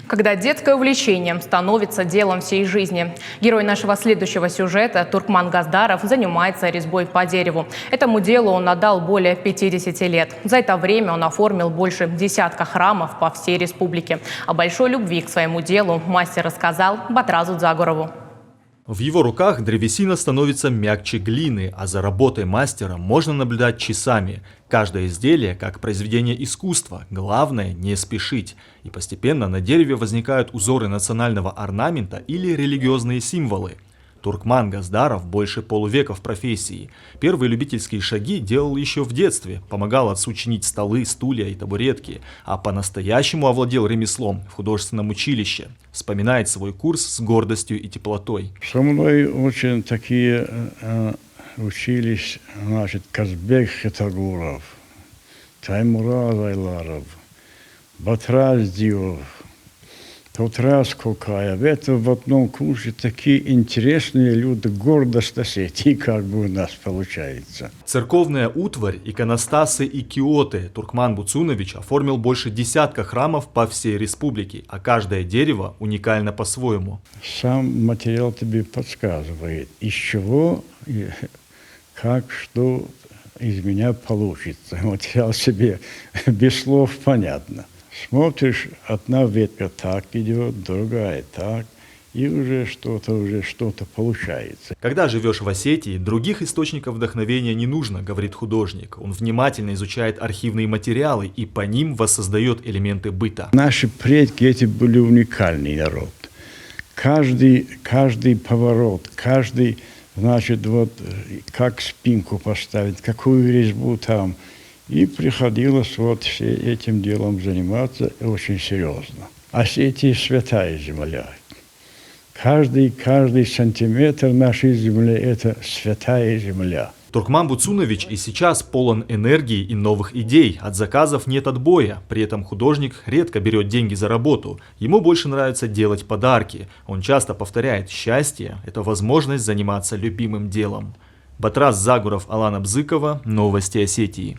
Когда детское увлечение становится делом всей жизни. Герой нашего следующего сюжета Туркман Газдаров занимается резьбой по дереву. Этому делу он отдал более 50 лет. За это время он оформил больше десятка храмов по всей республике. О большой любви к своему делу мастер рассказал Батразу Загурову. В его руках древесина становится мягче глины, а за работой мастера можно наблюдать часами. Каждое изделие как произведение искусства, главное не спешить. И постепенно на дереве возникают узоры национального орнамента или религиозные символы. Туркман Газдаров больше полувека в профессии. Первые любительские шаги делал еще в детстве, помогал отцу чинить столы, стулья и табуретки, а по-настоящему овладел ремеслом в художественном училище. Вспоминает свой курс с гордостью и теплотой. Со мной очень такие учились, Казбек Хитагуров, Таймураз Айларов, Батраз Диов, Тутраз Кукаев. Это в одном курсе такие интересные люди, гордость Осетии как бы у нас получается. Церковная утварь, иконостасы и киоты Туркман Буцунович оформил больше десятка храмов по всей республике, а каждое дерево уникально по-своему. Сам материал тебе подсказывает, из чего, как, что из меня получится. Материал себе без слов понятно. Смотришь, одна ветка так идет, другая так, и уже что-то получается. Когда живешь в Осетии, других источников вдохновения не нужно, говорит художник. Он внимательно изучает архивные материалы и по ним воссоздает элементы быта. Наши предки эти были уникальный народ. Каждый поворот, каждый, как спинку поставить, какую резьбу там. И приходилось все этим делом заниматься очень серьезно. Осетия – святая земля. Каждый сантиметр нашей земли – это святая земля. Туркман Буцунович и сейчас полон энергии и новых идей. От заказов нет отбоя. При этом художник редко берет деньги за работу. Ему больше нравится делать подарки. Он часто повторяет: счастье – это возможность заниматься любимым делом. Батраз Загуров, Алана Бзыкова. Новости Осетии.